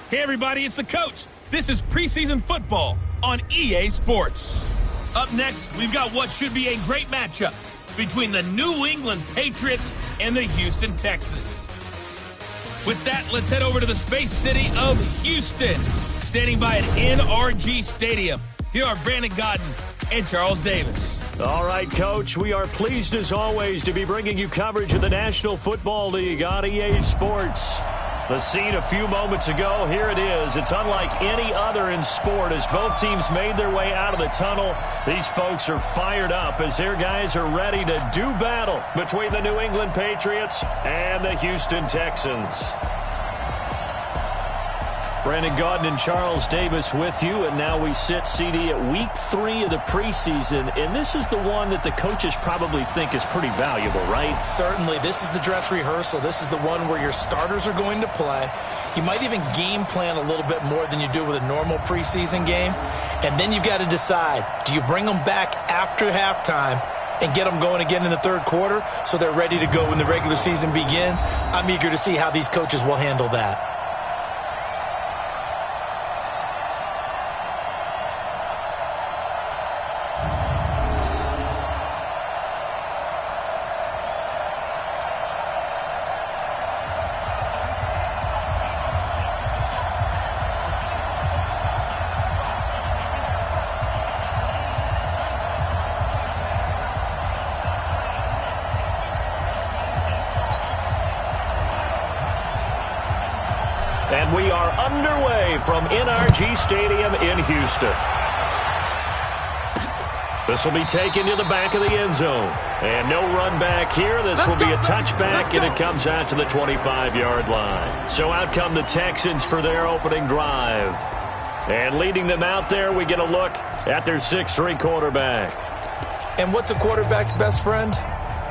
Hey everybody, it's the coach. This is preseason football on EA Sports. Up next, we've got what should be a great matchup between the New England Patriots and the Houston Texans. With that, let's head over to the space city of Houston. Standing by at NRG Stadium, here are Brandon Godden and Charles Davis. All right, Coach, we are pleased as always to be bringing you coverage of the National Football League on EA Sports. The scene a few moments ago, here it is. It's unlike any other in sport as both teams made their way out of the tunnel. These folks are fired up as their guys are ready to do battle between the New England Patriots and the Houston Texans. Brandon Gaudin and Charles Davis with you, and now we sit, CD, at week 3 of the preseason, and this is the one that the coaches probably think is pretty valuable, right? Certainly. This is the dress rehearsal. This is the one where your starters are going to play. You might even game plan a little bit more than you do with a normal preseason game, and then you've got to decide, do you bring them back after halftime and get them going again in the third quarter so they're ready to go when the regular season begins? I'm eager to see how these coaches will handle that. And we are underway from NRG Stadium in Houston. This will be taken to the back of the end zone. And no run back here. This will be a touchback, and it comes out to the 25-yard line. So out come the Texans for their opening drive. And leading them out there, we get a look at their 6'3" quarterback. And what's a quarterback's best friend?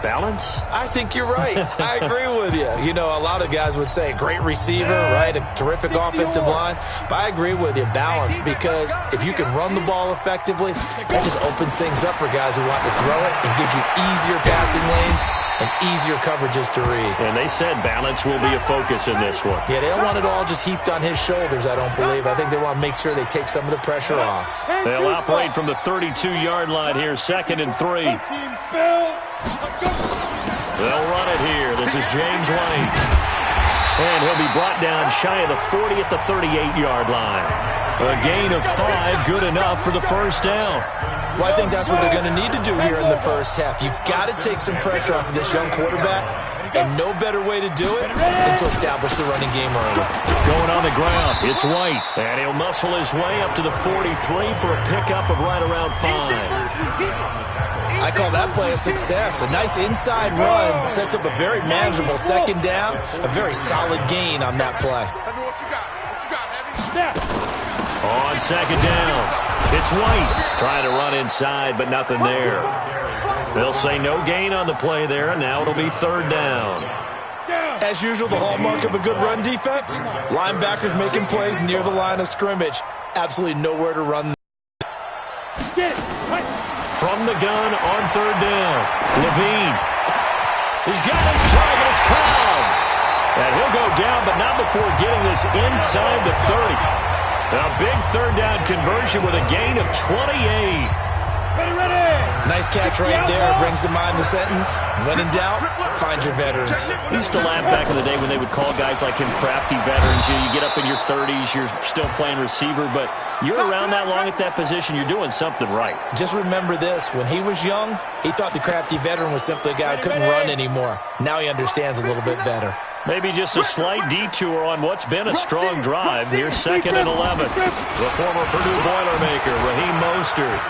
Balance? I think you're right. I agree with you. You know, a lot of guys would say great receiver, right? A terrific offensive line. But I agree with you, balance, because if you can run the ball effectively, that just opens things up for guys who want to throw it and gives you easier passing lanes and easier coverages to read. And they said balance will be a focus in this one. Yeah, they don't want it all just heaped on his shoulders, I don't believe. I think they want to make sure they take some of the pressure off. They'll operate from the 32-yard line here, 2nd and 3. They'll run it here. This is James White. And he'll be brought down shy of the 40 at the 38-yard line. A gain of 5, good enough for the first down. Well, I think that's what they're going to need to do here in the first half. You've got to take some pressure off of this young quarterback, and no better way to do it than to establish the running game early. Going on the ground, it's White, and he'll muscle his way up to the 43 for a pickup of right around 5. I call that play a success. A nice inside run sets up a very manageable second down, a very solid gain on that play. On second down, it's White trying to run inside, but nothing there. They'll say no gain on the play there, and now it'll be 3rd down. As usual, the hallmark of a good run defense, linebackers making plays near the line of scrimmage. Absolutely nowhere to run. From the gun on 3rd down, Levine. He's got his target, it's Cobb. And he'll go down, but not before getting this inside the 30. A big 3rd down conversion with a gain of 28. Nice catch right there. Brings to mind the sentence, when in doubt, find your veterans. We used to laugh back in the day when they would call guys like him crafty veterans. You get up in your 30s, you're still playing receiver, but you're around that long at that position, you're doing something right. Just remember this, when he was young, he thought the crafty veteran was simply a guy who couldn't run anymore. Now he understands a little bit better. Maybe just a slight detour on what's been a strong drive. Here's 2nd and 11. The former Purdue Boilermaker, Raheem Mostert.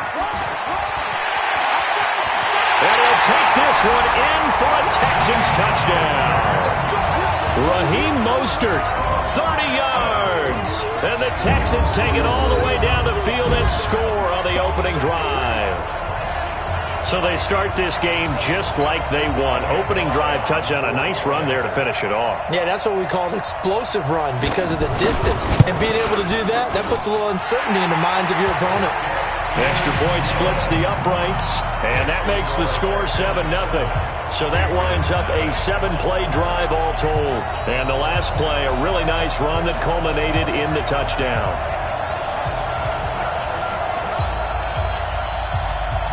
And he'll take this one in for a Texans touchdown. Raheem Mostert, 30 yards. And the Texans take it all the way down the field and score on the opening drive. So they start this game just like they won. Opening drive touchdown, a nice run there to finish it off. Yeah, that's what we call an explosive run because of the distance. And being able to do that, that puts a little uncertainty in the minds of your opponent. Extra point splits the uprights, and that makes the score 7-0. So that winds up a 7-play drive all told. And the last play, a really nice run that culminated in the touchdown.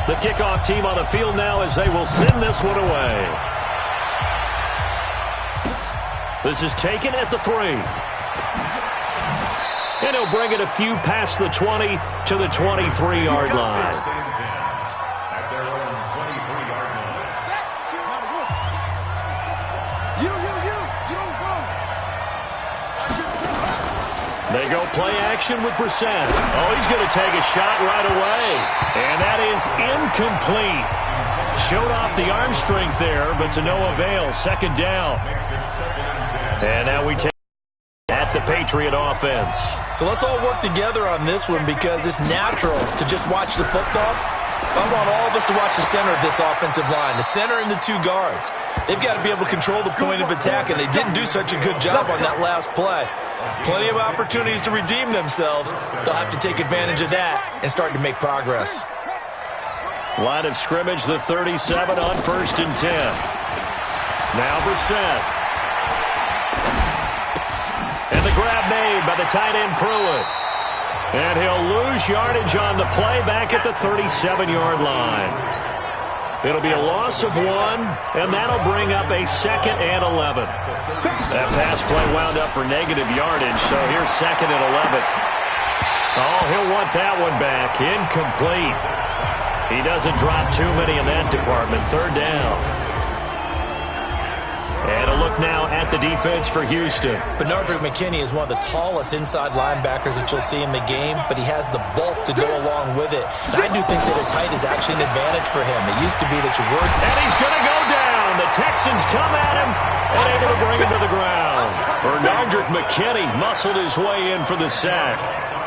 The kickoff team on the field now as they will send this one away. This is taken at the 3. And he'll bring it a few past the 20 to the 23-yard line. They go play action with Preseason. Oh, he's going to take a shot right away. And that is incomplete. Showed off the arm strength there, but to no avail. Second down. And now we take at the Patriot offense. So let's all work together on this one because it's natural to just watch the football. I want all of us to watch the center of this offensive line, the center and the 2 guards. They've got to be able to control the point of attack, and they didn't do such a good job on that last play. Plenty of opportunities to redeem themselves. They'll have to take advantage of that and start to make progress. Line of scrimmage, the 37 on 1st and 10. Now Preseason. And the grab made by the tight end Pruitt. And he'll lose yardage on the play back at the 37-yard line. It'll be a loss of 1, and that'll bring up a 2nd and 11. That pass play wound up for negative yardage, so here's 2nd and 11. Oh, he'll want that one back. Incomplete. He doesn't drop too many in that department. 3rd down. And a look now at the defense for Houston. Bernard McKinney is one of the tallest inside linebackers that you'll see in the game, but he has the bulk to go along with it. And I do think that his height is actually an advantage for him. It used to be that you work. And he's going to go down. The Texans come at him and able to bring him to the ground. Bernard McKinney muscled his way in for the sack.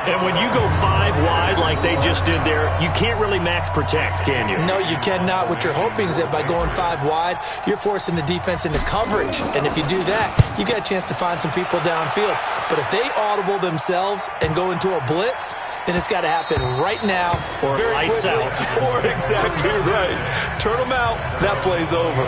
And when you go 5 wide like they just did there, you can't really max protect, can you? No, you cannot. What you're hoping is that by going 5 wide, you're forcing the defense into coverage. And if you do that, you got a chance to find some people downfield. But if they audible themselves and go into a blitz, then it's got to happen right now. Or lights out. Or exactly right. Turn them out. That play's over.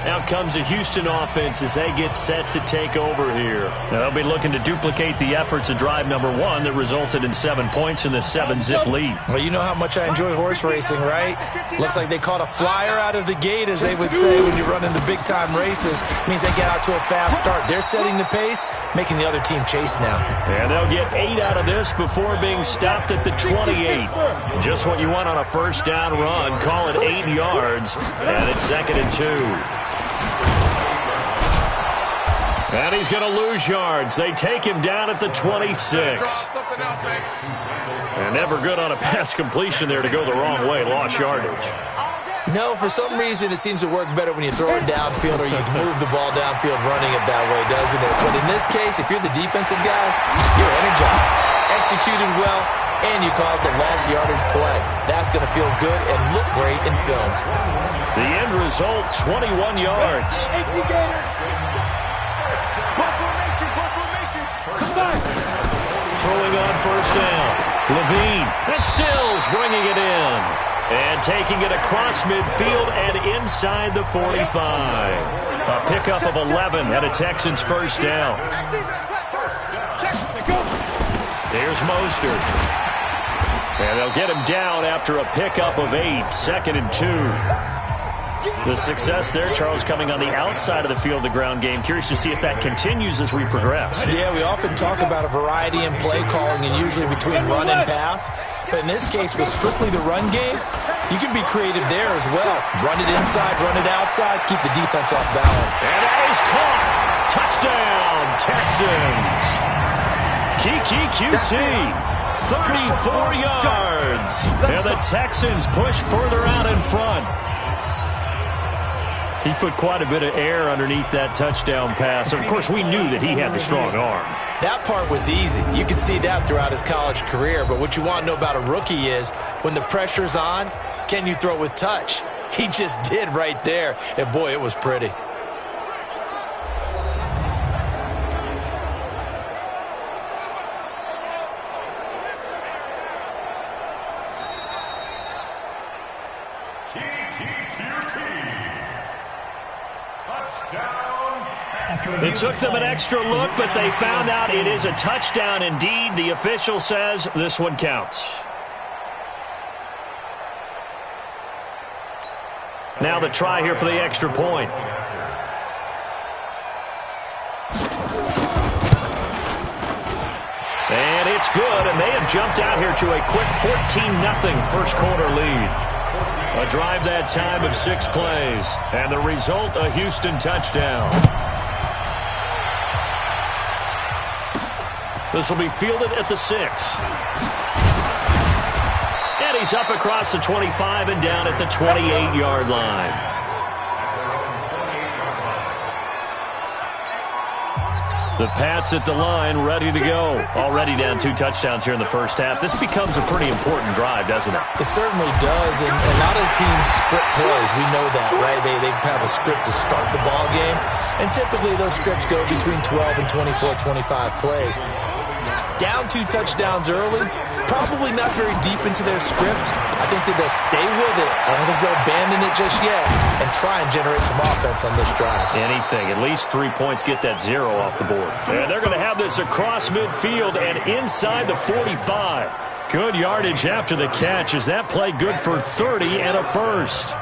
Out comes a Houston offense as they get set to take over here. Now, they'll be looking to duplicate the efforts of drive number 1 that resulted in 7 points in the 7-zip lead. Well, you know how much I enjoy horse racing, right? Looks like they caught a flyer out of the gate, as they would say when you're running the big-time races. It means they get out to a fast start. They're setting the pace, making the other team chase now. And they'll get 8 out of this before being stopped at the 28. Just what you want on a first down run. Call it 8 yards, and it's 2nd and 2. And he's going to lose yards. They take him down at the 26. And never good on a pass completion there to go the wrong way. Lost yardage. No, for some reason it seems to work better when you throw it downfield or you can move the ball downfield running it that way, doesn't it? But in this case, if you're the defensive guys, you're energized, executing well, and you caused a lost yardage play. That's going to feel good and look great in film. The end result, 21 yards. Throwing on first down. Levine. And Stills bringing it in. And taking it across midfield and inside the 45. A pickup of 11 and a Texans first down. There's Mostert. And they'll get him down after a pickup of 8. 2nd and 2. The success there, Charles, coming on the outside of the field, the ground game. Curious to see if that continues as we progress. Yeah, we often talk about a variety in play calling and usually between run and pass. But in this case, with strictly the run game, you can be creative there as well. Run it inside, run it outside, keep the defense off balance. And that is caught. Touchdown, Texans. Kiki QT. 34 yards. And the Texans push further out in front. He put quite a bit of air underneath that touchdown pass. Of course, we knew that he had the strong arm. That part was easy. You could see that throughout his college career. But what you want to know about a rookie is when the pressure's on, can you throw with touch? He just did right there. And, boy, it was pretty. It took them an extra look, but they found out it is a touchdown indeed. The official says this one counts. Now the try here for the extra point. And it's good, and they have jumped out here to a quick 14-0 first quarter lead. A drive that time of 6 plays, and the result, a Houston touchdown. This will be fielded at the 6. And he's up across the 25 and down at the 28-yard line. The Pats at the line, ready to go. Already down 2 touchdowns here in the first half. This becomes a pretty important drive, doesn't it? It certainly does, and a lot of teams script plays. We know that, right? They have a script to start the ball game, and typically those scripts go between 12 and 24, 25 plays. Down 2 touchdowns early, probably not very deep into their script. I think that they'll stay with it. I don't think they'll abandon it just yet and try and generate some offense on this drive. Anything. At least 3 points, get that 0 off the board. And they're going to have this across midfield and inside the 45. Good yardage after the catch. Is that play good for 30 and a first?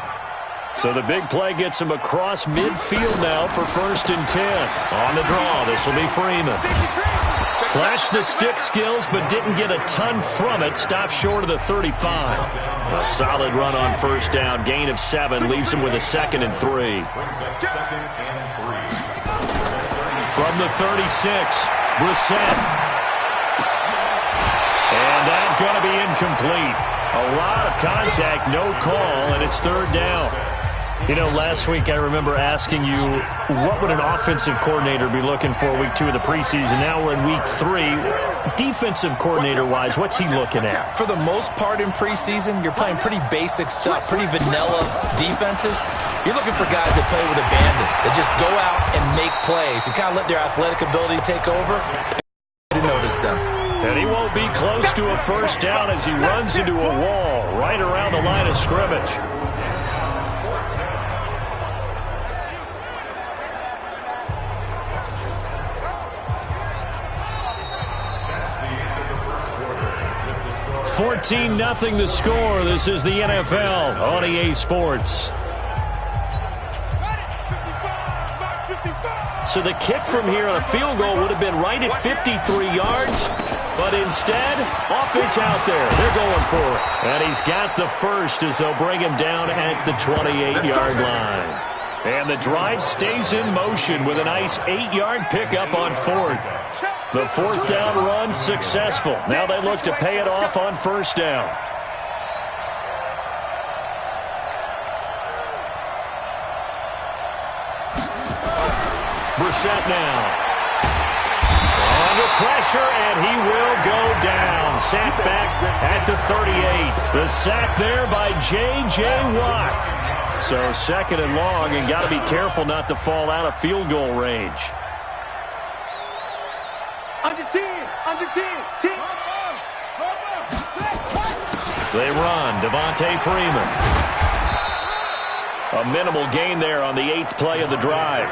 So the big play gets him across midfield now for 1st and 10. On the draw, this will be Freeman. Flashed the stick skills, but didn't get a ton from it. Stopped short of the 35. A solid run on 1st down. Gain of 7 leaves him with a 2nd and 3. From the 36, Brissett. And that's going to be incomplete. A lot of contact, no call, and it's 3rd down. You know, last week I remember asking you, what would an offensive coordinator be looking for week 2 of the preseason? Now we're in week 3. Defensive coordinator-wise, what's he looking at? For the most part in preseason, you're playing pretty basic stuff, pretty vanilla defenses. You're looking for guys that play with abandon, that just go out and make plays and kind of let their athletic ability take over and notice them. And he won't be close to a 1st down as he runs into a wall right around the line of scrimmage. $14-0 the score. This is the NFL on EA Sports. So the kick from here on a field goal would have been right at 53 yards. But instead, offense out there. They're going for it. And he's got the first as they'll bring him down at the 28-yard line. And the drive stays in motion with a nice 8-yard pickup on 4th. The 4th down run successful. Now they look to pay it off on 1st down. Brissett now. Under pressure, and he will go down. Sacked back at the 38. The sack there by J.J. Watt. So 2nd and long, and got to be careful not to fall out of field goal range. Under 10, under 10, 10. They run. Devontae Freeman. A minimal gain there on the 8th play of the drive.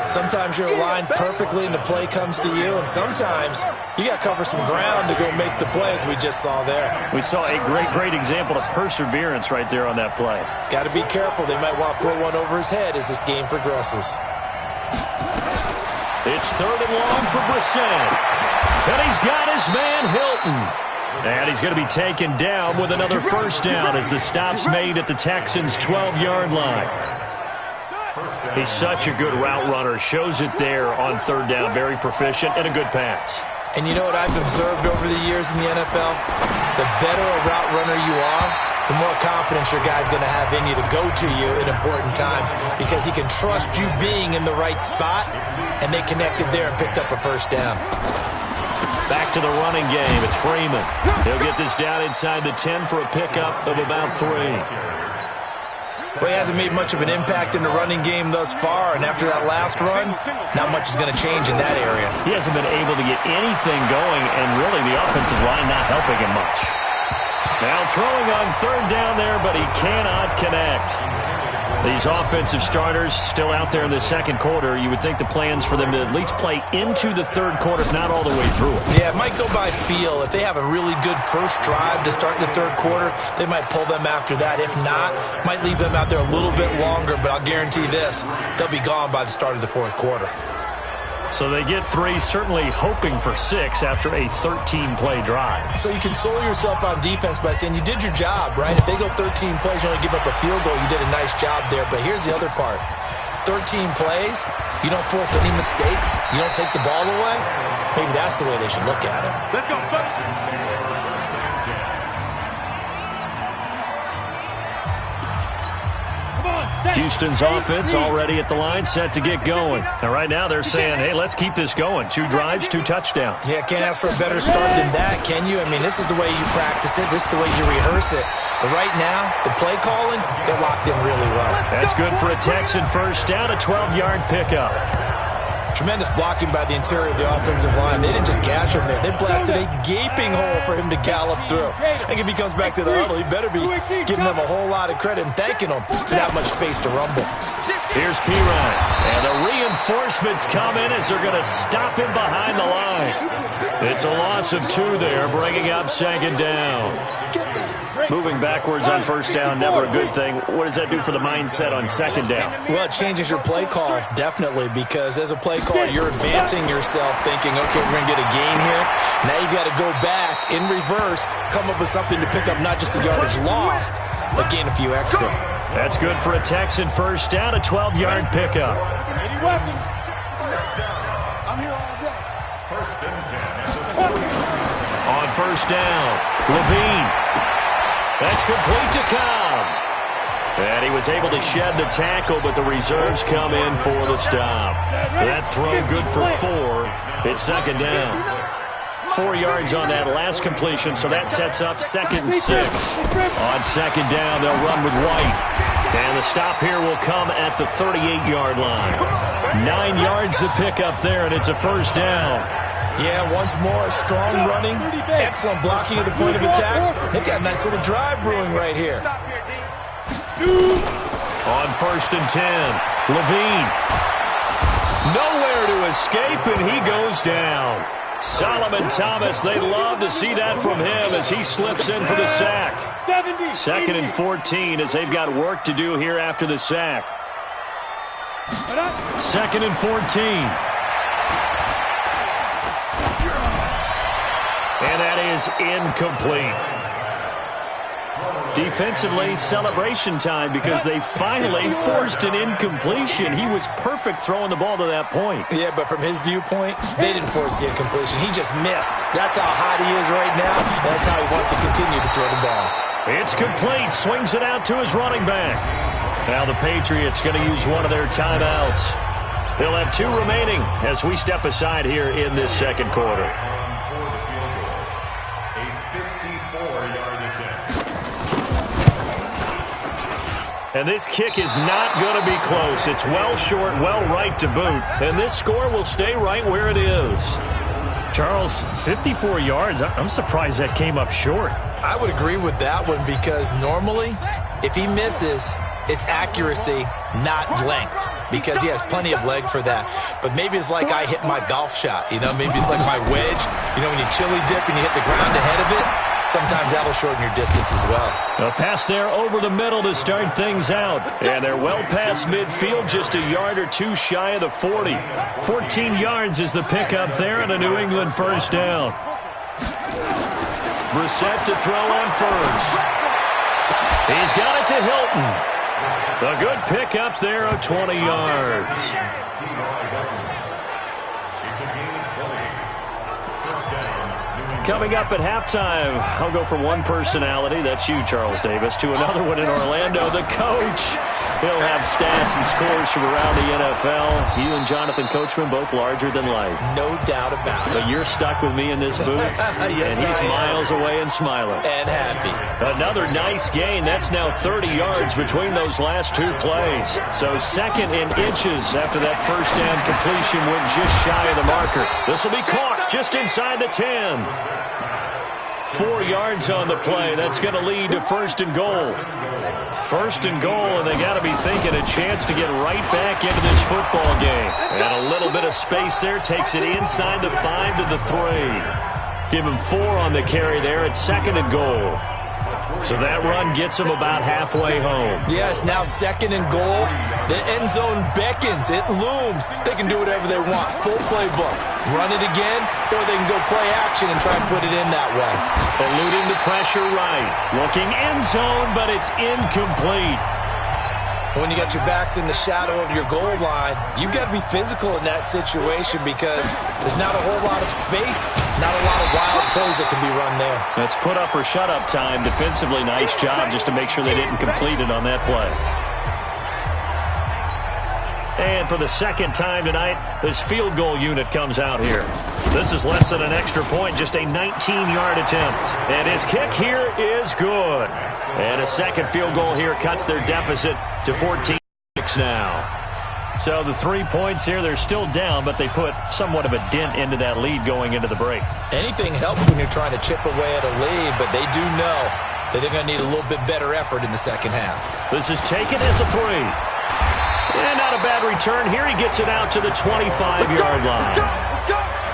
Sometimes you're aligned perfectly and the play comes to you, and sometimes you got to cover some ground to go make the play, as we just saw there. We saw a great example of perseverance right there on that play. Got to be careful. They might want to throw one over his head as this game progresses. It's 3rd and long for Brissett. And he's got his man Hilton. And he's going to be taken down with another 1st down as the stop's made at the Texans' 12-yard line. He's such a good route runner. Shows it there on 3rd down. Very proficient and a good pass. And you know what I've observed over the years in the NFL? The better a route runner you are, the more confidence your guy's going to have in you to go to you in important times, because he can trust you being in the right spot, and they connected there and picked up a 1st down. Back to the running game. It's Freeman. He'll get this down inside the 10 for a pickup of about 3. Well, he hasn't made much of an impact in the running game thus far, and after that last run, not much is going to change in that area. He hasn't been able to get anything going, and really the offensive line not helping him much. Now throwing on 3rd down there, but he cannot connect. These offensive starters still out there in the second quarter. You would think the plans for them to at least play into the third quarter, if not all the way through it. Yeah, it might go by feel. If they have a really good first drive to start the third quarter, they might pull them after that. If not, might leave them out there a little bit longer, but I'll guarantee this, they'll be gone by the start of the fourth quarter. So they get 3, certainly hoping for 6 after a 13-play drive. So you console yourself on defense by saying you did your job, right? If they go 13 plays, you only give up a field goal, you did a nice job there. But here's the other part. 13 plays, you don't force any mistakes, you don't take the ball away. Maybe that's the way they should look at it. Let's go first. Houston's offense already at the line, set to get going. And right now they're saying, hey, let's keep this going. 2 drives, 2 touchdowns. Yeah, can't ask for a better start than that, can you? I mean, this is the way you practice it. This is the way you rehearse it. But right now, the play calling, they're locked in really well. That's good for a Texan first down, a 12-yard pickup. Tremendous blocking by the interior of the offensive line. They didn't just gash him there. They blasted a gaping hole for him to gallop through. I think if he comes back to the huddle, he better be giving them a whole lot of credit and thanking them for that much space to rumble. Here's Pirine. And the reinforcements come in as they're going to stop him behind the line. It's a loss of 2 there, bringing up second down. Moving backwards on first down, never a good thing. What does that do for the mindset on second down? Well, it changes your play call, definitely, because as a play caller, you're advancing yourself thinking, okay, we're going to get a gain here. Now you got to go back in reverse, come up with something to pick up not just the yardage lost, but gain a few extra. That's good for a Texan first down, a 12-yard pickup. Any weapons? I'm here all day. On first down, Levine. That's complete to Cobb. And he was able to shed the tackle, but the reserves come in for the stop. That throw good for 4. It's second down. 4 yards on that last completion, so that sets up 2nd and 6. On second down, they'll run with White. And the stop here will come at the 38-yard line. 9 yards to pick up there, and it's a first down. Yeah, once more, strong running, excellent blocking at the point of attack. They've got a nice little drive brewing right here. On first and 10, Levine. Nowhere to escape, and he goes down. Solomon Thomas, they'd love to see that from him as he slips in for the sack. 2nd and 14 as they've got work to do here after the sack. 2nd and 14. And that is incomplete. Defensively, celebration time because they finally forced an incompletion. He was perfect throwing the ball to that point. Yeah, but from his viewpoint, they didn't force the incompletion. He just missed. That's how hot he is right now, and that's how he wants to continue to throw the ball. It's complete. Swings it out to his running back. Now the Patriots going to use one of their timeouts. They'll have 2 remaining as we step aside here in this second quarter. And this kick is not going to be close. It's well short, well right to boot. And this score will stay right where it is. Charles, 54 yards. I'm surprised that came up short. I would agree with that one because normally, if he misses, it's accuracy, not length, because he has plenty of leg for that. But maybe it's like I hit my golf shot, you know? Maybe it's like my wedge. You know, when you chili dip and you hit the ground ahead of it, sometimes that'll shorten your distance as well. A pass there over the middle to start things out. And they're well past midfield, just a yard or 2 shy of the 40. 14 yards is the pickup there and a New England first down. Brissett to throw on first. He's got it to Hilton. A good pickup there of 20 yards. Coming up at halftime, I'll go from one personality, that's you, Charles Davis, to another one in Orlando, the coach. He'll have stats and scores from around the NFL. You and Jonathan Coachman, both larger than life. No doubt about it. But you're stuck with me in this booth, yes, and he's miles away and smiling. And happy. Another nice gain. That's now 30 yards between those last 2 plays. So 2nd and inches after that first down completion went just shy of the marker. This will be caught just inside the 10. 4 yards on the play. That's going to lead to first and goal. First and goal, and they got to be thinking a chance to get right back into this football game. And a little bit of space there. Takes it inside the 5 to the 3. Give him 4 on the carry there at second and goal. So that run gets him about halfway home. Yes, now second and goal. The end zone beckons. It looms. They can do whatever they want. Full playbook. Run it again, or they can go play action and try and put it in that way. Eluding the pressure right. Looking end zone, but it's incomplete. When you got your backs in the shadow of your goal line, you've got to be physical in that situation because there's not a whole lot of space, not a lot of wild plays that can be run there. That's put up or shut up time. Defensively, nice job just to make sure they didn't complete it on that play. And for the second time tonight, this field goal unit comes out here. This is less than an extra point, just a 19-yard attempt. And his kick here is good. And a second field goal here cuts their deficit to 14-6 now. So the 3 points here, they're still down, but they put somewhat of a dent into that lead going into the break. Anything helps when you're trying to chip away at a lead, but they do know that they're going to need a little bit better effort in the second half. This is taken at the 3. And not a bad return here. He gets it out to the 25-yard line. Let's go.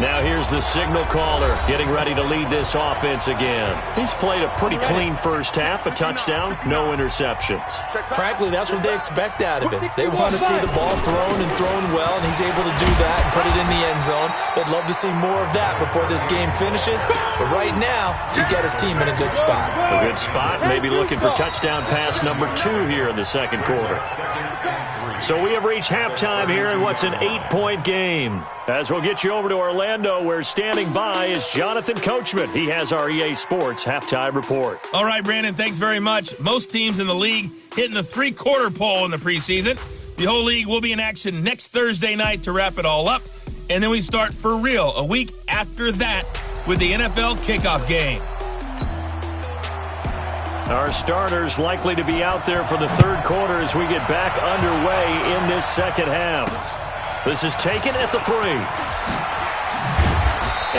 Now here's the signal caller getting ready to lead this offense again. He's played a pretty clean first half, a touchdown, no interceptions. Frankly, that's what they expect out of him. They want to see the ball thrown and thrown well, and he's able to do that and put it in the end zone. They'd love to see more of that before this game finishes. But right now, he's got his team in a good spot. A good spot, maybe looking for touchdown pass number 2 here in the second quarter. So we have reached halftime here in what's an 8-point game. As we'll get you over to Orlando, where standing by is Jonathan Coachman. He has our EA Sports halftime report. All right, Brandon, thanks very much. Most teams in the league hitting the three-quarter pole in the preseason. The whole league will be in action next Thursday night to wrap it all up. And then we start for real a week after that with the NFL kickoff game. Our starters likely to be out there for the third quarter as we get back underway in this second half. This is taken at the 3.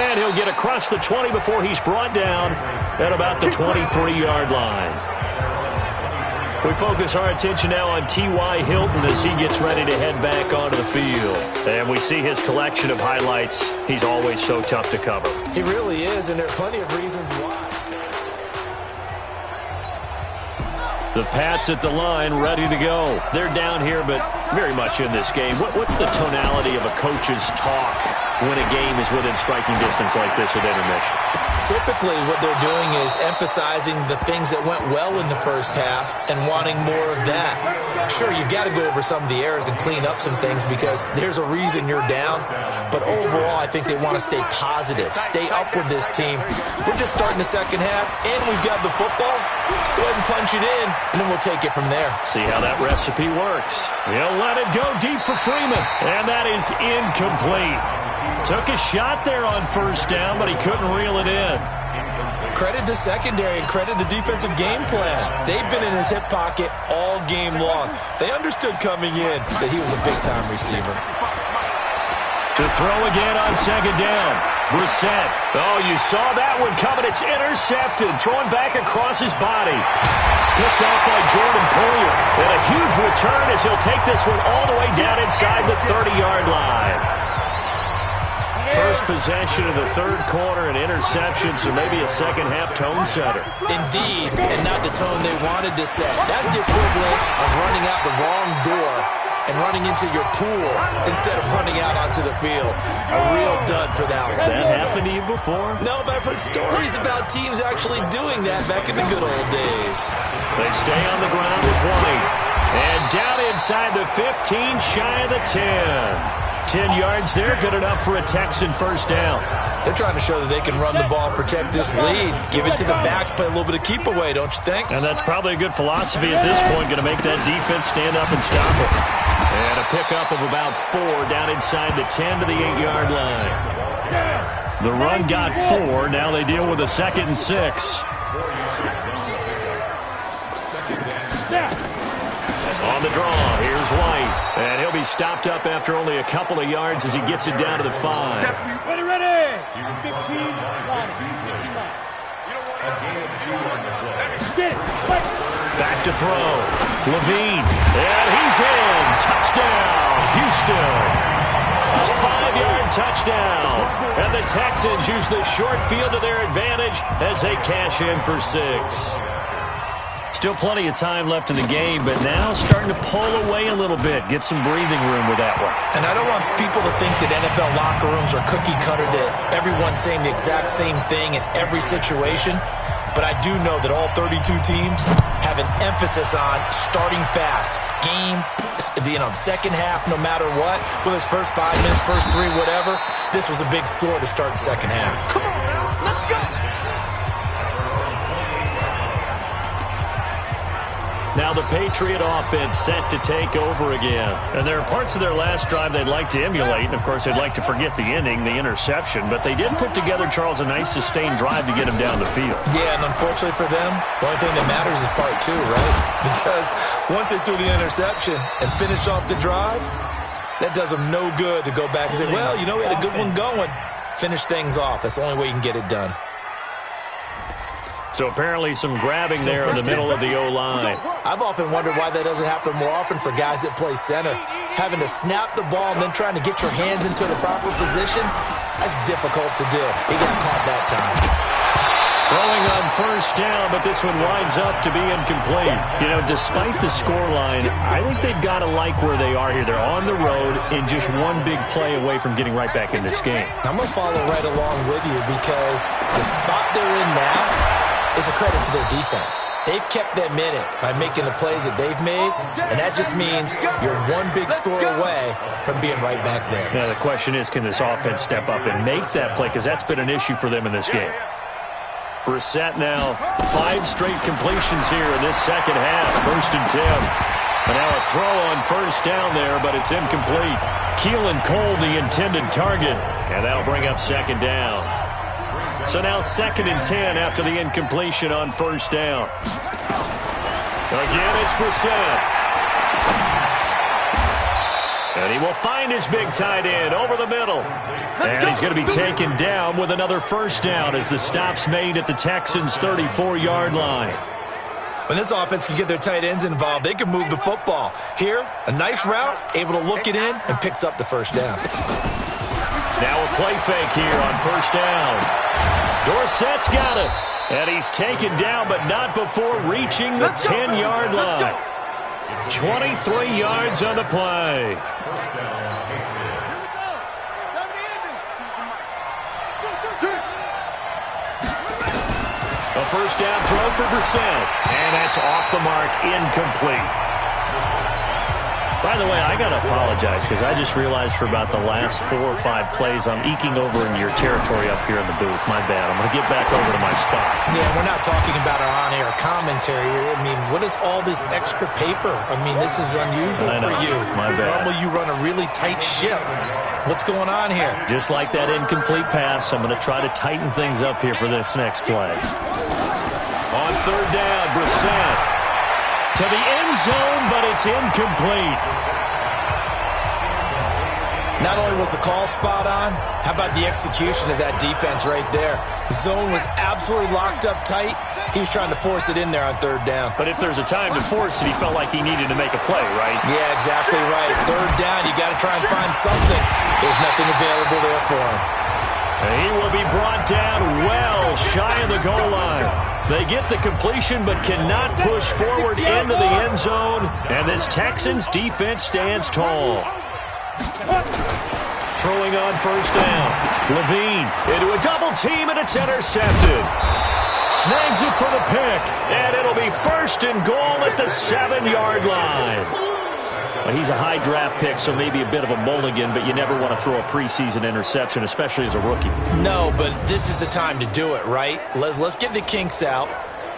And he'll get across the 20 before he's brought down at about the 23-yard line. We focus our attention now on T.Y. Hilton as he gets ready to head back onto the field. And we see his collection of highlights. He's always so tough to cover. He really is, and there are plenty of reasons why. The Pats at the line, ready to go. They're down here, but very much in this game. What's the tonality of a coach's talk when a game is within striking distance like this at intermission? Typically, what they're doing is emphasizing the things that went well in the first half and wanting more of that. Sure, you've got to go over some of the errors and clean up some things because there's a reason you're down. But overall, I think they want to stay positive, stay up with this team. We're just starting the second half, and we've got the football. Let's go ahead and punch it in, and then we'll take it from there. See how that recipe works. He'll let it go deep for Freeman, and that is incomplete. Took a shot there on first down, but he couldn't reel it in. Credit the secondary and credit the defensive game plan. They've been in his hip pocket all game long. They understood coming in that he was a big-time receiver. To throw again on second down. Brissett. Oh, you saw that one coming. It's intercepted. Thrown back across his body. Picked off by Jordan Poyer. And a huge return as he'll take this one all the way down inside the 30-yard line. First possession of the third quarter, an interception, so maybe a second-half tone setter. Indeed, and not the tone they wanted to set. That's the equivalent of running out the wrong door and running into your pool instead of running out onto the field. A real dud for that one. Has that happened to you before? No, but I've heard stories about teams actually doing that back in the good old days. They stay on the ground with White. And down inside the 15, shy of the 10. 10 yards there, good enough for a Texan first down. They're trying to show that they can run the ball and protect this lead. Give it to the backs, play a little bit of keep away, don't you think? And that's probably a good philosophy at this point, going to make that defense stand up and stop them. And a pickup of about 4 down inside the 10 to the 8-yard line. The run got 4. Now they deal with a 2nd and 6. On the draw, here's White. And he'll be stopped up after only a couple of yards as he gets it down to the 5. Ready. 15 line. 15 line. Back to throw. Levine. And he's in. Touchdown, Houston. A 5-yard touchdown. And the Texans use the short field to their advantage as they cash in for 6. Still plenty of time left in the game, but now starting to pull away a little bit. Get some breathing room with that one. And I don't want people to think that NFL locker rooms are cookie cutter, that everyone's saying the exact same thing in every situation. But I do know that all 32 teams have an emphasis on starting fast. Game, second half, no matter what. Whether it's first 5 minutes, first 3, whatever. This was a big score to start the second half. Come on now, let's go. Now the Patriot offense set to take over again. And there are parts of their last drive they'd like to emulate. And, of course, they'd like to forget the ending, the interception. But they did put together, Charles, a nice sustained drive to get him down the field. Yeah, and unfortunately for them, the only thing that matters is part 2, right? Because once they threw the interception and finished off the drive, that does them no good to go back and say, well, we had a good one going. Finish things off. That's the only way you can get it done. So apparently some grabbing there in the middle of the O-line. I've often wondered why that doesn't happen more often for guys that play center. Having to snap the ball and then trying to get your hands into the proper position, that's difficult to do. He got caught that time. Throwing on first down, but this one winds up to be incomplete. Despite the scoreline, I think they've got to like where they are here. They're on the road and just one big play away from getting right back in this game. I'm going to follow right along with you because the spot they're in now is a credit to their defense. They've kept them in it by making the plays that they've made, and that just means you're one big score away from being right back there. Now, the question is, can this offense step up and make that play? Because that's been an issue for them in this game. Brissett now 5 straight completions here in this second half. 1st and 10. And now a throw on first down there, but it's incomplete. Keelan Cole, the intended target, and that'll bring up 2nd down. So now 2nd and 10 after the incompletion on first down. Again, it's Brissett. And he will find his big tight end over the middle. And he's going to be taken down with another first down as the stop's made at the Texans' 34-yard line. When this offense can get their tight ends involved, they can move the football. Here, a nice route, able to look it in, and picks up the first down. Now a play fake here on first down. Dorsett's got it. And he's taken down, but not before reaching the 10-yard line. 23 yards on the play. A first down throw for Brissett. And that's off the mark, incomplete. By the way, I got to apologize because I just realized for about the last 4 or 5 plays I'm eking over in your territory up here in the booth. My bad. I'm going to get back over to my spot. Yeah, we're not talking about our on-air commentary. I mean, what is all this extra paper? I mean, this is unusual for you. My bad. Normally you run a really tight ship. What's going on here? Just like that incomplete pass, I'm going to try to tighten things up here for this next play. On third down, Brissett. To the end zone, but it's incomplete. Not only was the call spot on, how about the execution of that defense right there? The zone was absolutely locked up tight. He was trying to force it in there on third down. But if there's a time to force it, he felt like he needed to make a play, right? Yeah, exactly right. Third down, you got to try and find something. There's nothing available there for him. And he will be brought down well shy of the goal line. They get the completion but cannot push forward into the end zone. And this Texans defense stands tall. Throwing on first down. Levine into a double team, and it's intercepted. Snags it for the pick, and it'll be 1st and goal at the 7-yard line. Well, he's a high draft pick, so maybe a bit of a mulligan, but you never want to throw a preseason interception, especially as a rookie. No, but this is the time to do it, right? Let's get the kinks out.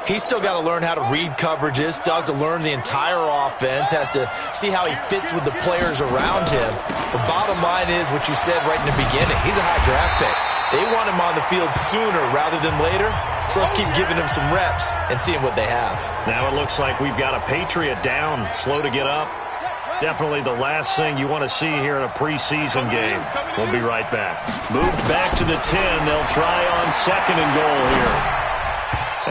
He's still got to learn how to read coverages, still has to learn the entire offense, has to see how he fits with the players around him. The bottom line is what you said right in the beginning. He's a high draft pick. They want him on the field sooner rather than later, So let's keep giving them some reps and seeing what they have. Now it looks like we've got a Patriot down, slow to get up. Definitely the last thing you want to see here in a preseason game. We'll be right back. Moved back to the 10. They'll try on 2nd and goal here.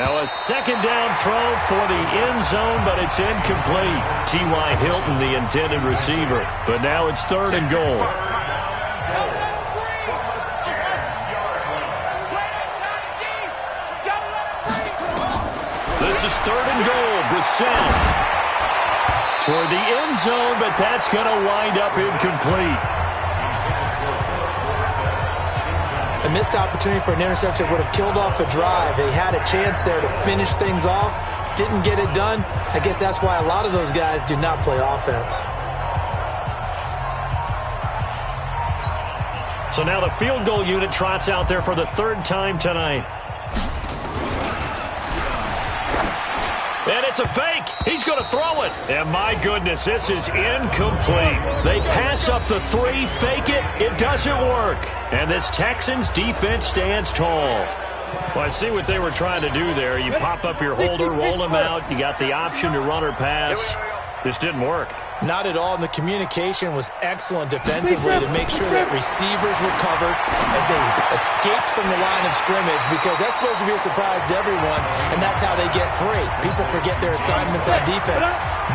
Now a 2nd down throw for the end zone, but it's incomplete. T.Y. Hilton, the intended receiver. But now it's 3rd and goal. This is 3rd and goal. Brissett toward the end zone, but that's going to wind up incomplete. A missed opportunity for an interception would have killed off a drive. They had a chance there to finish things off. Didn't get it done. I guess that's why a lot of those guys do not play offense. So now the field goal unit trots out there for the 3rd time tonight. And it's a fake. He's going to throw it. And my goodness, this is incomplete. They pass up the 3, fake it. It doesn't work. And this Texans defense stands tall. Well, I see what they were trying to do there. You pop up your holder, roll them out. You got the option to run or pass. This didn't work. Not at all, and the communication was excellent defensively to make sure that receivers were covered as they escaped from the line of scrimmage, because that's supposed to be a surprise to everyone, and that's how they get free. People forget their assignments on defense.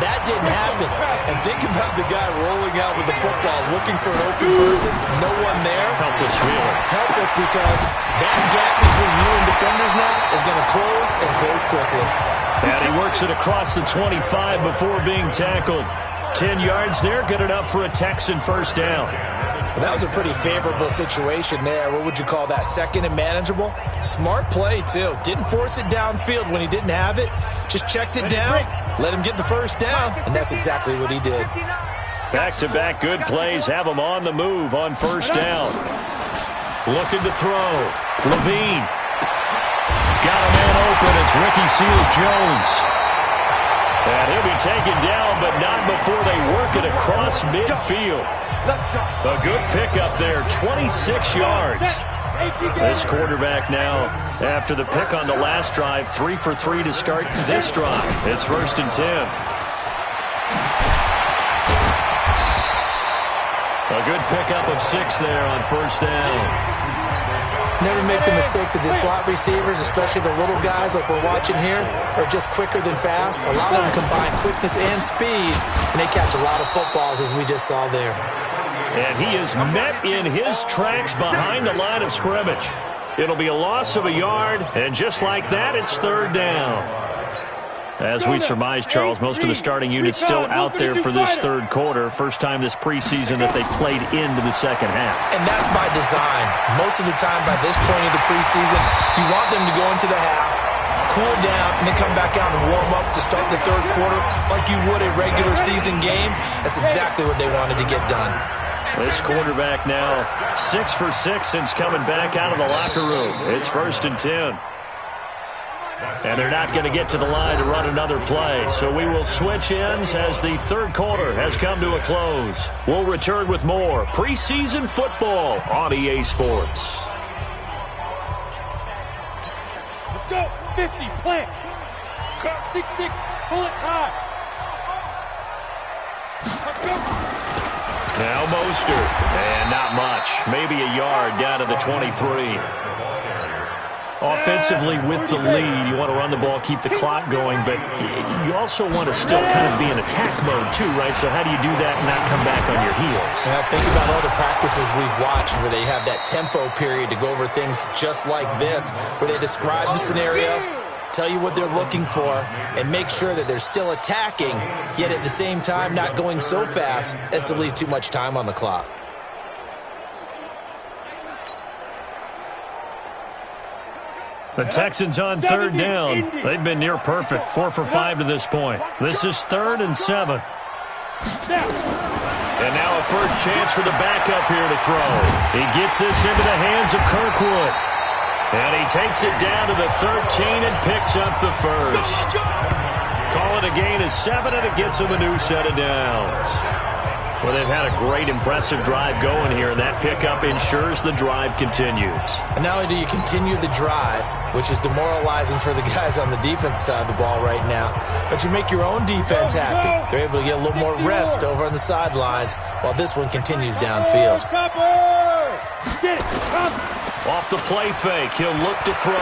That didn't happen. And think about the guy rolling out with the football, looking for an open person, no one there. Helpless feeling. Helpless, because that gap between you and defenders now is going to close and close quickly. And he works it across the 25 before being tackled. 10 yards there, good enough for a Texan 1st down. Well, that was a pretty favorable situation there. What would you call that? 2nd and manageable? Smart play, too. Didn't force it downfield when he didn't have it. Just checked it down, let him get the 1st down, and that's exactly what he did. Back-to-back good plays have him on the move on 1st down. Looking to throw. Levine. Got a man open. It's Ricky Seals-Jones. And he'll be taken down, but not before they work it across midfield. A good pickup there, 26 yards. This quarterback now, after the pick on the last drive, 3 for 3 to start this drive. It's 1st and 10. A good pickup of 6 there on 1st down. Never make the mistake that the slot receivers, especially the little guys like we're watching here, are just quicker than fast. A lot of them combine quickness and speed, and they catch a lot of footballs, as we just saw there. And he is met in his tracks behind the line of scrimmage. It'll be a loss of a yard, and just like that, it's 3rd down. As we surmise, Charles, most of the starting unit's still out there for this 3rd quarter. First time this preseason that they played into the 2nd half. And that's by design. Most of the time by this point of the preseason, you want them to go into the half, cool down, and then come back out and warm up to start the 3rd quarter like you would a regular season game. That's exactly what they wanted to get done. This quarterback now 6 for 6 since coming back out of the locker room. It's 1st and 10. And they're not going to get to the line to run another play. So we will switch ends as the 3rd quarter has come to a close. We'll return with more preseason football on EA Sports. Let's go. 50, plant. 6-6, pull it high. Let's go. Now Mostert. And not much. Maybe a yard down to the 23. Offensively with the lead, you want to run the ball, keep the clock going, but you also want to still kind of be in attack mode too, right? So how do you do that and not come back on your heels? Yeah, think about all the practices we've watched where they have that tempo period to go over things just like this, where they describe the scenario, tell you what they're looking for, and make sure that they're still attacking, yet at the same time not going so fast as to leave too much time on the clock. The Texans on 3rd down. They've been near perfect, 4 for 5 to this point. This is 3rd and 7. And now a first chance for the backup here to throw. He gets this into the hands of Kirkwood. And he takes it down to the 13 and picks up the 1st. Call it a gain of 7, and it gets him a new set of downs. Well, they've had a great, impressive drive going here, and that pickup ensures the drive continues. And not only do you continue the drive, which is demoralizing for the guys on the defense side of the ball right now, but you make your own defense happy. They're able to get a little more rest over on the sidelines while this one continues downfield. Off the play fake, he'll look to throw.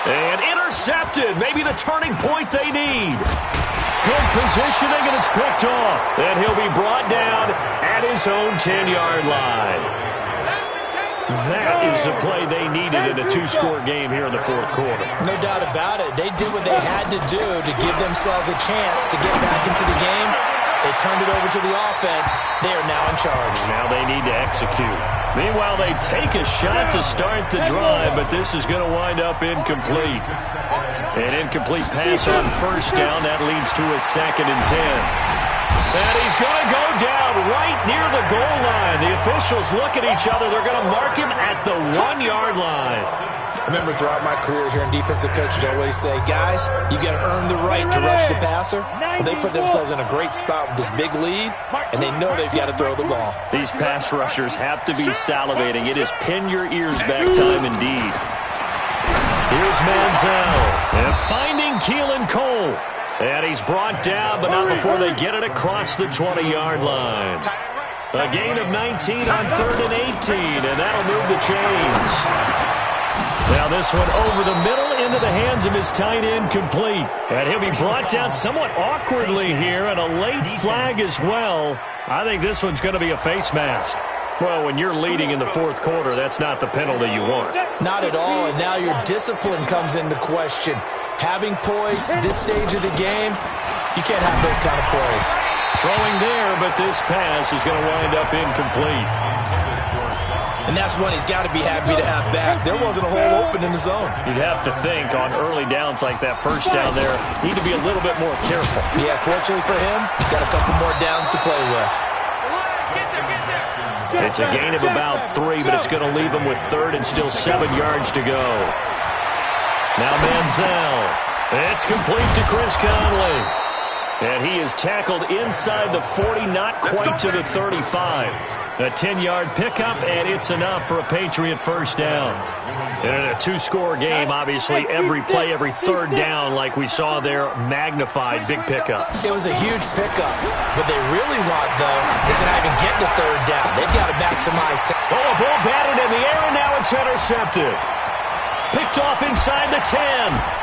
And intercepted, maybe the turning point they need. Good positioning, and it's picked off. And he'll be brought down at his own 10-yard line. That is the play they needed in a two-score game here in the fourth quarter. No doubt about it. They did what they had to do to give themselves a chance to get back into the game. They turned it over to the offense. They are now in charge. Now they need to execute. Meanwhile, they take a shot to start the drive, but this is going to wind up incomplete. An incomplete pass on first down. That leads to a 2nd and 10. And he's going to go down right near the goal line. The officials look at each other. They're going to mark him at the 1-yard line. I remember throughout my career here in defensive coaching, I always say, guys, you got to earn the right to rush the passer. Well, they put themselves in a great spot with this big lead, and they know they've got to throw the ball. These pass rushers have to be salivating. It is pin your ears back time indeed. Here's Manziel, and finding Keelan Cole. And he's brought down, but not before they get it across the 20-yard line. A gain of 19 on 3rd and 18, and that'll move the chains. Now this one over the middle into the hands of his tight end, complete. And he'll be brought down somewhat awkwardly here, and a late flag as well. I think this one's going to be a face mask. Well, when you're leading in the fourth quarter, that's not the penalty you want. Not at all, and now your discipline comes into question. Having poise this stage of the game, you can't have those kind of plays. Throwing there, but this pass is going to wind up incomplete. And that's one he's got to be happy to have back. There wasn't a hole open in the zone. You'd have to think on early downs like that first down there, need to be a little bit more careful. Yeah, fortunately for him, he's got a couple more downs to play with. It's a gain of about 3, but it's going to leave him with 3rd and still 7 yards to go. Now Manziel. It's complete to Chris Conley. And he is tackled inside the 40, not quite to the 35. A 10-yard pickup, and it's enough for a Patriot first down. And in a two-score game, obviously, every play, every 3rd down, like we saw there, magnified, big pickup. It was a huge pickup. What they really want, though, is to not even get to 3rd down. They've got to maximize. Oh, a ball batted in the air, and now it's intercepted. Picked off inside the 10.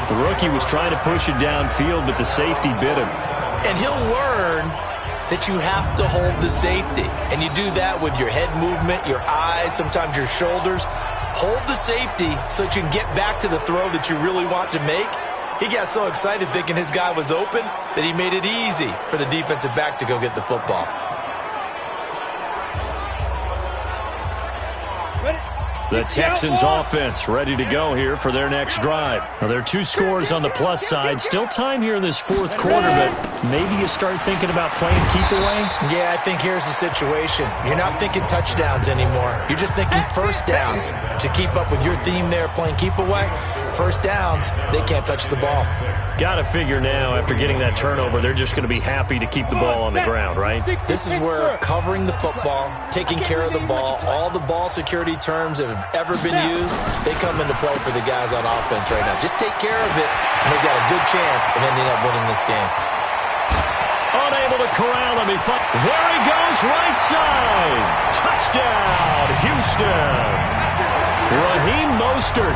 The rookie was trying to push it downfield, but the safety bit him. And he'll learn that you have to hold the safety. And you do that with your head movement, your eyes, sometimes your shoulders. Hold the safety so that you can get back to the throw that you really want to make. He got so excited thinking his guy was open that he made it easy for the defensive back to go get the football. The Texans offense ready to go here for their next drive. Now, there are 2 scores on the plus side. Still time here in this fourth quarter, but maybe you start thinking about playing keep away? Yeah, I think here's the situation. You're not thinking touchdowns anymore. You're just thinking first downs. To keep up with your theme there, playing keep away, first downs, they can't touch the ball. Got to figure now, after getting that turnover, they're just going to be happy to keep the ball on the ground, right? This is where covering the football, taking care of the ball, all the ball security terms that have ever been used, they come into play for the guys on offense right now. Just take care of it, and they've got a good chance of ending up winning this game. Unable to corral him. There he goes, right side. Touchdown, Houston. Raheem Mostert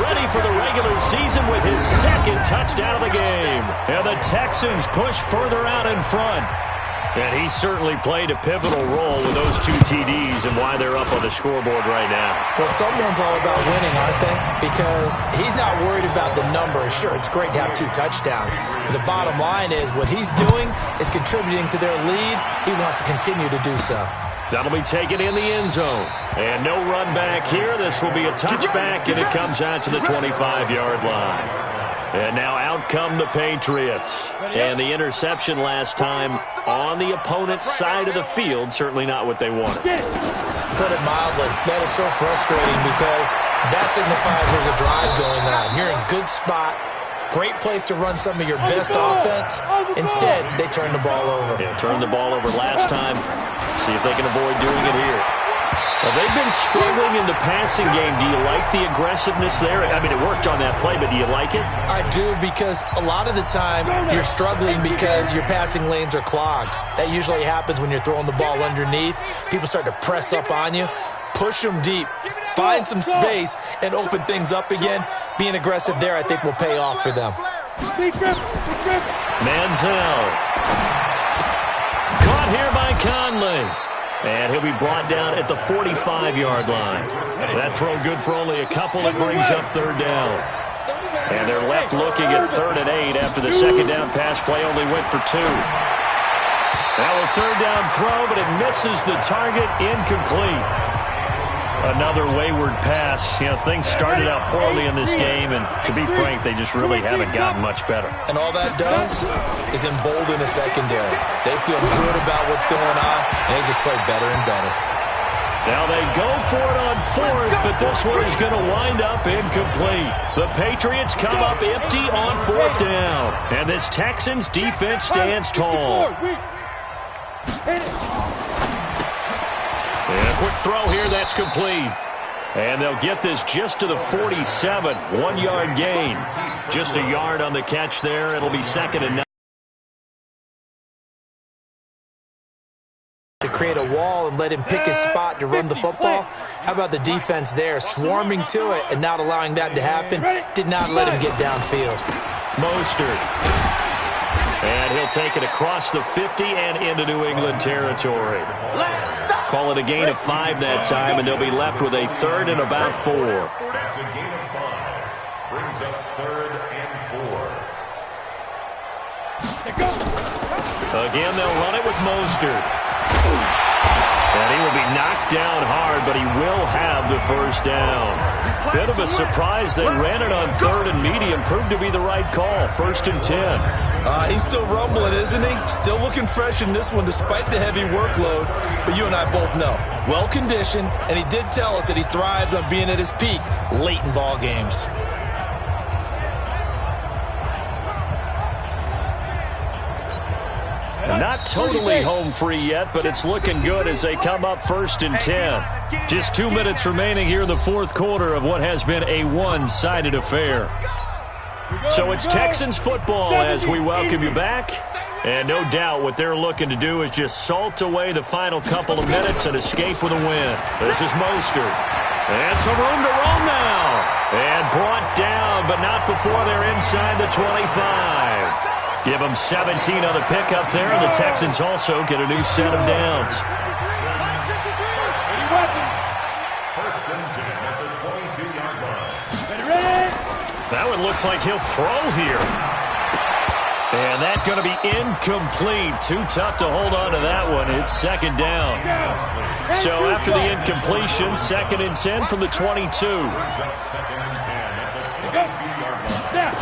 ready for the regular season with his 2nd touchdown of the game. And the Texans push further out in front. And he certainly played a pivotal role with those 2 TDs and why they're up on the scoreboard right now. Well, someone's all about winning, aren't they? Because he's not worried about the number. Sure, it's great to have 2 touchdowns. But the bottom line is what he's doing is contributing to their lead. He wants to continue to do so. That'll be taken in the end zone. And no run back here. This will be a touchback, and it comes out to the 25-yard line. And now out come the Patriots. And the interception last time on the opponent's side of the field, certainly not what they wanted. put it mildly. That is so frustrating because that signifies there's a drive going on. You're in a good spot. Great place to run some of your best offense. Instead, they turn the ball over. Yeah, turned the ball over last time. See if they can avoid doing it here. Well, they've been struggling in the passing game. Do you like the aggressiveness there? I mean, it worked on that play, but do you like it? I do, because a lot of the time you're struggling because your passing lanes are clogged. That usually happens when you're throwing the ball underneath. People start to press up on you. Push them deep. Find some space and open things up again. Being aggressive there, I think, will pay off for them. Manziel. Caught here by Conley. And he'll be brought down at the 45-yard line. That throw good for only a couple. It brings up third down. And they're left looking at 3rd and 8 after the second down pass play only went for 2. Now a third down throw, but it misses the target. Incomplete. Another wayward pass. You know, things started out poorly in this game, and to be frank, they just really haven't gotten much better. And all that does is embolden a secondary. They feel good about what's going on, and they just play better and better. Now they go for it on 4th, but this one is going to wind up incomplete. The Patriots come up empty on 4th down, and this Texans defense stands tall. And a quick throw here, that's complete. And they'll get this just to the 47, 1-yard gain. Just a yard on the catch there. It'll be 2nd and 9. To create a wall and let him pick his spot to run the football. How about the defense there, swarming to it and not allowing that to happen? Did not let him get downfield. Mostert. And he'll take it across the 50 and into New England territory. Call it a gain of 5 that time, and they'll be left with a 3rd and about 4. That's a gain of 5. Brings up 3rd and 4. Again, they'll run it with Mostert. And he will be knocked down hard, but he will have the first down. Bit of a surprise. They ran it on 3rd and medium. Proved to be the right call. 1st and 10. He's still rumbling, isn't he? Still looking fresh in this one despite the heavy workload. But you and I both know, well-conditioned, and he did tell us that he thrives on being at his peak late in ball games. Not totally home free yet, but it's looking good as they come up 1st and 10. Just 2 minutes remaining here in the 4th quarter of what has been a one-sided affair. So it's Texans football as we welcome you back. And no doubt what they're looking to do is just salt away the final couple of minutes and escape with a win. This is Mostert. And some room to roam now. And brought down, but not before they're inside the 25. Give them 17 on the pickup there, and the Texans also get a new set of downs. First and 10 at the 22-yard line. That one looks like he'll throw here. And that's going to be incomplete. Too tough to hold on to that one. It's 2nd down. So after the incompletion, 2nd and 10 from the 22. Brings up 2nd and 10 at the 22-yard line.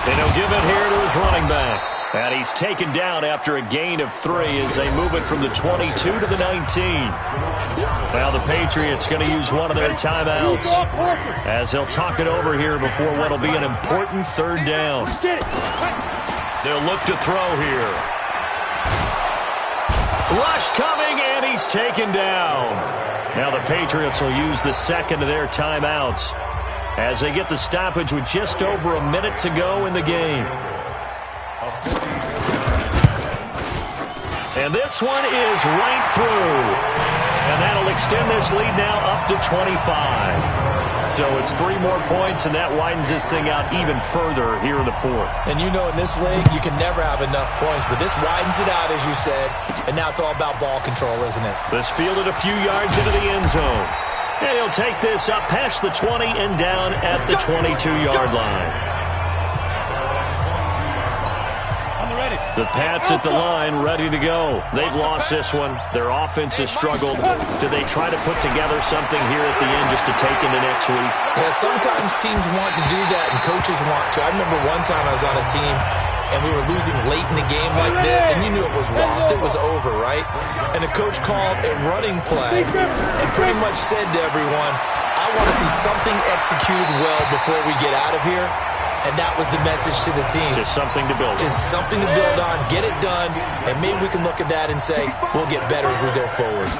And he'll give it here to his running back. And he's taken down after a gain of 3 as they move it from the 22 to the 19. Now the Patriots going to use one of their timeouts as they'll talk it over here before what will be an important 3rd down. They'll look to throw here. Rush coming, and he's taken down. Now the Patriots will use the 2nd of their timeouts as they get the stoppage with just over a minute to go in the game. And this one is right through. And that'll extend this lead now up to 25. So it's 3 more points, and that widens this thing out even further here in the 4th. And you know in this league, you can never have enough points, but this widens it out, as you said, and now it's all about ball control, isn't it? This fielded a few yards into the end zone. And he'll take this up past the 20 and down at the 22-yard line. The Pats at the line, ready to go. They've lost this one. Their offense has struggled. Do they try to put together something here at the end just to take into next week? Yeah, sometimes teams want to do that and coaches want to. I remember one time I was on a team and we were losing late in the game like this, and you knew it was lost. It was over, right? And the coach called a running play and pretty much said to everyone, I want to see something executed well before we get out of here. And that was the message to the team. Just something to build on. Just something to build on, get it done, and maybe we can look at that and say, we'll get better as we go forward.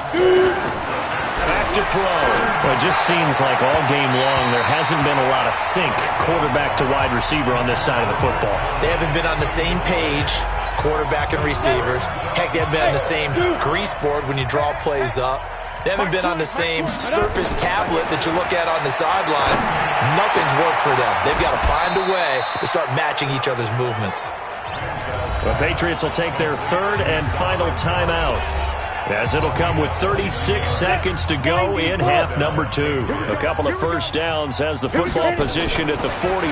Back to throw. Well, it just seems like all game long there hasn't been a lot of sync quarterback to wide receiver on this side of the football. They haven't been on the same page, quarterback and receivers. Heck, they haven't been on the same grease board when you draw plays up. They haven't been on the same Surface tablet that you look at on the sidelines. Nothing's worked for them. They've got to find a way to start matching each other's movements. The Patriots will take their third and final timeout, as it'll come with 36 seconds to go in half number 2. A couple of first downs has the football positioned at the 43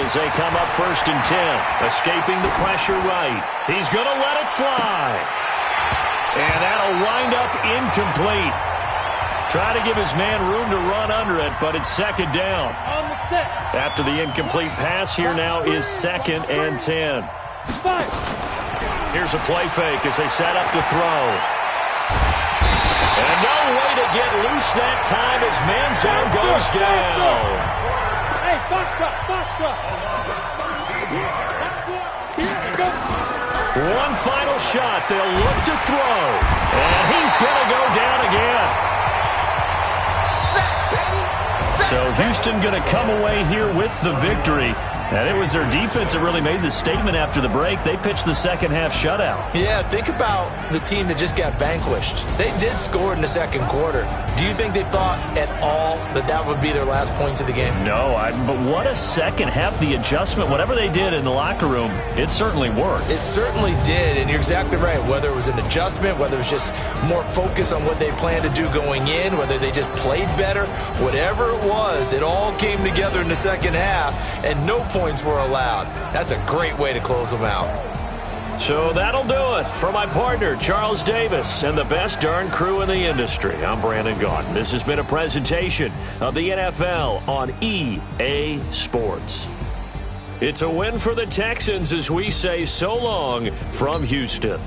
as they come up 1st and 10. Escaping the pressure right. He's going to let it fly. And that'll wind up incomplete. Try to give his man room to run under it, but it's 2nd down. After the incomplete pass, here now is 2nd and 10. Here's a play fake as they set up to throw. And no way to get loose that time as Manziel goes down. Hey, box drop. One final shot. They'll look to throw. And he's going to go down again. So Houston going to come away here with the victory. And it was their defense that really made the statement after the break. They pitched the second half shutout. Yeah, think about the team that just got vanquished. They did score in the second quarter. Do you think they thought at all that that would be their last points of the game? No, but what a second half. The adjustment, whatever they did in the locker room, it certainly worked. It certainly did, and you're exactly right. Whether it was an adjustment, whether it was just more focus on what they planned to do going in, whether they just played better, whatever it was, it all came together in the second half, and no points were allowed. That's a great way to close them out. So that'll do it for my partner, Charles Davis, and the best darn crew in the industry. I'm Brandon Gaudin. This has been a presentation of the NFL on EA Sports. It's a win for the Texans as we say so long from Houston.